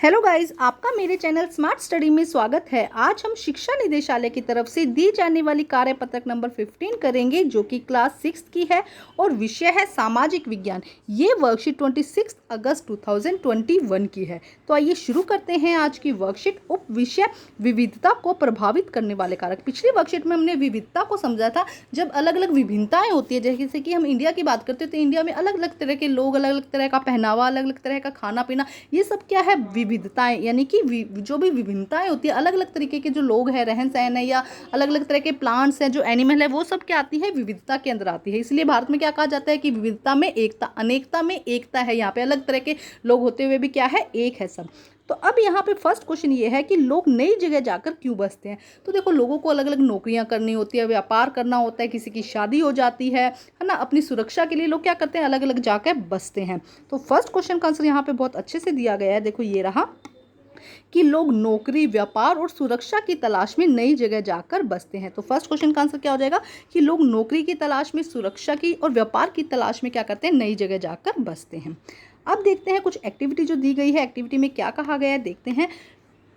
Hello guys, आपका मेरे channel smart study में स्वागत है। आज हम शिक्षा निदेशालय की तरफ से दी जाने वाली कार्यपत्रक नंबर 15 करेंगे, जो कि क्लास 6 की है और विषय है सामाजिक विज्ञान। ये वर्कशीट 26 अगस्त 2021 की है। तो आइए शुरू करते हैं आज की वर्कशीट। उप विषय विविधता को प्रभावित करने वाले कारक। पिछली वर्कशीट में हमने विविधता को समझा था। जब अलग अलग विभिन्नताएं होती है, जैसे कि हम इंडिया की बात करते हैं तो इंडिया में अलग अलग तरह के लोग, अलग अलग तरह का पहनावा, अलग अलग तरह का खाना पीना, ये सब क्या है, विविधताएं। यानी कि जो भी विभिन्नताएं होती है, अलग अलग तरीके के जो लोग हैं, रहन सहन है, या अलग अलग तरह के प्लांट्स हैं, जो एनिमल है, वो सब क्या आती है, विविधता के अंदर आती है। इसलिए भारत में क्या कहा जाता है कि विविधता में एकता, अनेकता में एकता है। यहाँ पे अलग तरह के लोग होते हुए भी क्या है, एक है सब। तो अब यहाँ पे फर्स्ट क्वेश्चन ये है कि लोग नई जगह जाकर क्यों बसते हैं। तो देखो, लोगों को अलग अलग नौकरियां करनी होती है, व्यापार करना होता है, किसी की शादी हो जाती है ना। अपनी सुरक्षा के लिए लोग क्या करते हैं, अलग अलग जाकर बसते हैं। तो फर्स्ट क्वेश्चन का आंसर यहाँ पे बहुत अच्छे से दिया गया है। देखो, ये रहा कि लोग नौकरी, व्यापार और सुरक्षा की तलाश में नई जगह जाकर बसते हैं। तो फर्स्ट क्वेश्चन का आंसर क्या हो जाएगा कि लोग नौकरी की तलाश में, सुरक्षा की और व्यापार की तलाश में क्या करते हैं, नई जगह जाकर बसते हैं। अब देखते हैं कुछ एक्टिविटी जो दी गई है। एक्टिविटी में क्या कहा गया है, देखते हैं।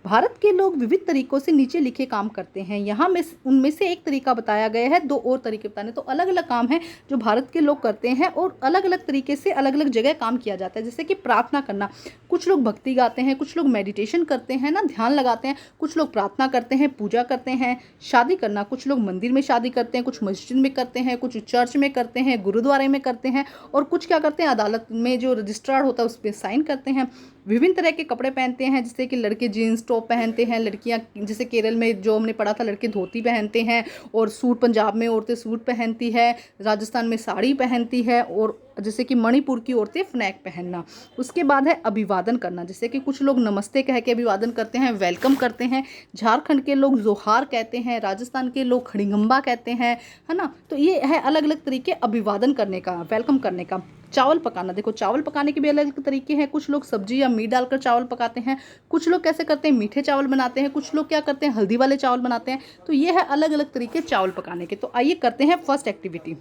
भारत के लोग विविध तरीकों से नीचे लिखे काम करते हैं। यहाँ में उनमें से एक तरीका बताया गया है, दो और तरीके बताने। तो अलग अलग काम हैं जो भारत के लोग करते हैं और अलग अलग तरीके से अलग अलग जगह काम किया जाता है। जैसे कि प्रार्थना करना, कुछ लोग भक्ति गाते हैं, कुछ लोग मेडिटेशन करते हैं ना, ध्यान लगाते हैं, कुछ लोग प्रार्थना करते हैं, पूजा करते हैं। शादी करना, कुछ लोग मंदिर में शादी करते हैं, कुछ मस्जिद में करते हैं, कुछ चर्च में करते हैं, गुरुद्वारे में करते हैं, और कुछ क्या करते हैं, अदालत में जो रजिस्ट्रार होता है उस पर साइन करते हैं। विभिन्न तरह के कपड़े पहनते हैं, जैसे कि लड़के जीन्स टॉप पहनते हैं, लड़कियां जैसे केरल में जो हमने पढ़ा था, लड़के धोती पहनते हैं, और सूट, पंजाब में औरतें सूट पहनती है, राजस्थान में साड़ी पहनती है, और जैसे कि मणिपुर की औरतें फ्नैक पहनना। उसके बाद है अभिवादन करना, जैसे कि कुछ लोग नमस्ते कह के अभिवादन करते हैं, वेलकम करते हैं। झारखंड के लोग जोहार कहते हैं, राजस्थान के लोग खड़िगंबा कहते हैं, है ना। तो ये है अलग अलग तरीके अभिवादन करने का, वेलकम करने का। चावल पकाना, देखो चावल पकाने के भी अलग अलग तरीके हैं। कुछ लोग सब्जी या मीट डालकर चावल पकाते हैं, कुछ लोग कैसे करते हैं, मीठे चावल बनाते हैं, कुछ लोग क्या करते हैं, हल्दी वाले चावल बनाते हैं। तो ये है अलग अलग तरीके चावल पकाने के। तो आइए करते हैं फर्स्ट एक्टिविटी।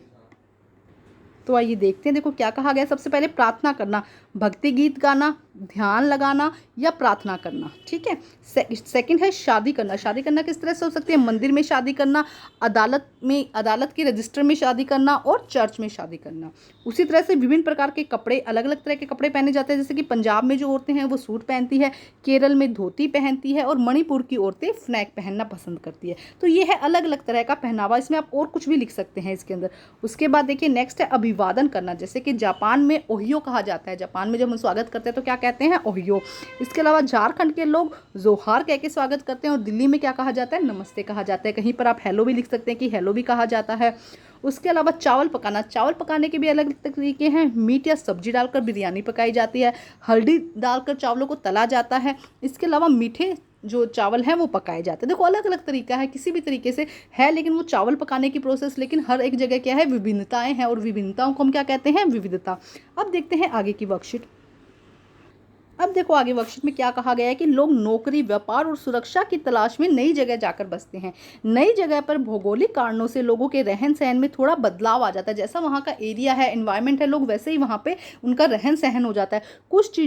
तो आइए देखते हैं। देखो क्या कहा गया, सबसे पहले प्रार्थना करना, भक्ति गीत गाना, ध्यान लगाना या प्रार्थना करना, ठीक है। सेकंड है शादी करना। शादी करना किस तरह से हो सकती है, मंदिर में शादी करना, अदालत के रजिस्टर में शादी करना, और चर्च में शादी करना। उसी तरह से विभिन्न प्रकार के कपड़े, अलग अलग तरह के कपड़े पहने जाते हैं। जैसे कि पंजाब में जो औरतें हैं वो सूट पहनती है, केरल में धोती पहनती है, और मणिपुर की औरतें फ्नैक पहनना पसंद करती है। तो ये है अलग अलग तरह का पहनावा। इसमें आप और कुछ भी लिख सकते हैं इसके अंदर। उसके बाद देखिए नेक्स्ट है अभिवादन करना। जैसे कि जापान में ओहियो कहा जाता है। जापान में जब हम स्वागत करते हैं तो क्या कहते हैं, ओहियो। इसके अलावा झारखंड के लोग जोहार कह के स्वागत करते हैं, और दिल्ली में क्या कहा जाता है, नमस्ते कहा जाता है। कहीं पर आप हेलो भी लिख सकते हैं कि हेलो भी कहा जाता है। उसके अलावा चावल पकाना, चावल पकाने के भी अलग अलग तरीके हैं। मीट या सब्जी डालकर बिरयानी पकाई जाती है, हल्दी डालकर चावलों को तला जाता है। इसके अलावा मीठे जो चावल हैं वो पकाए जाते हैं। देखो अलग अलग तरीका है, किसी भी तरीके से है, लेकिन वो चावल पकाने की प्रोसेस, लेकिन हर एक जगह क्या है, विभिन्नताएं हैं, और विभिन्नताओं को हम क्या कहते हैं, विविधता। अब देखते हैं आगे की वर्कशीट। अब देखो आगे वर्कशीट में क्या कहा गया है कि लोग नौकरी, व्यापार और सुरक्षा की तलाश में नई जगह जाकर बसते हैं। नई जगह पर भौगोलिक कारणों से लोगों के रहन सहन में थोड़ा बदलाव आ जाता है। जैसा वहाँ का एरिया है, एनवायरनमेंट है, लोग वैसे ही वहाँ पे उनका रहन सहन हो जाता है। कुछ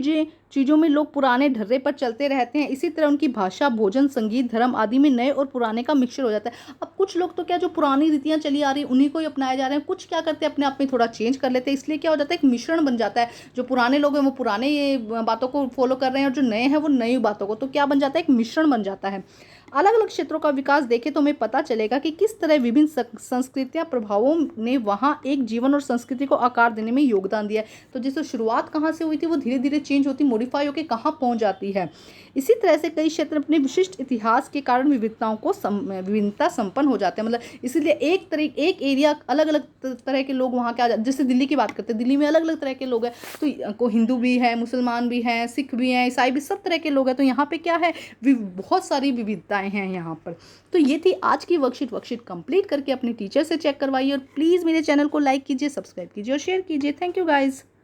चीज़ों में लोग पुराने ढर्रे पर चलते रहते हैं। इसी तरह उनकी भाषा, भोजन, संगीत, धर्म आदि में नए और पुराने का मिक्सचर हो जाता है। अब कुछ लोग तो क्या, जो पुरानी रीतियाँ चली आ रही हैं उन्हीं को ही अपनाए जा रहे हैं। कुछ क्या करते हैं, अपने आप में थोड़ा चेंज कर लेते हैं। इसलिए क्या हो जाता है, एक मिश्रण बन जाता है। जो पुराने लोग हैं वो पुराने ये बातों को फॉलो कर रहे हैं, और जो नए हैं वो नई बातों को। तो क्या बन जाता है, एक मिश्रण बन जाता है। अलग अलग क्षेत्रों का विकास देखें तो हमें पता चलेगा कि किस तरह विभिन्न संस्कृतियां, प्रभावों ने वहाँ एक जीवन और संस्कृति को आकार देने में योगदान दिया है। तो जैसे शुरुआत कहाँ से हुई थी, वो धीरे धीरे चेंज होती, मॉडिफाई होकर कहाँ पहुँच जाती है। इसी तरह से कई क्षेत्र अपने विशिष्ट इतिहास के कारण विभिन्नता संपन्न हो जाते हैं। मतलब इसीलिए एक एरिया, अलग अलग तरह के लोग वहाँ के जैसे दिल्ली की बात करते हैं, दिल्ली में अलग अलग तरह के लोग हैं। तो को हिंदू भी है, मुसलमान भी हैं, सिख भी हैं, ईसाई भी, सब तरह के लोग हैं। तो यहाँ पे क्या है, बहुत सारी विविधताएं हैं यहाँ पर। तो ये थी आज की वर्कशीट कंप्लीट करके अपने टीचर से चेक करवाइए, और प्लीज़ मेरे चैनल को लाइक कीजिए, सब्सक्राइब कीजिए और शेयर कीजिए। Thank you guys.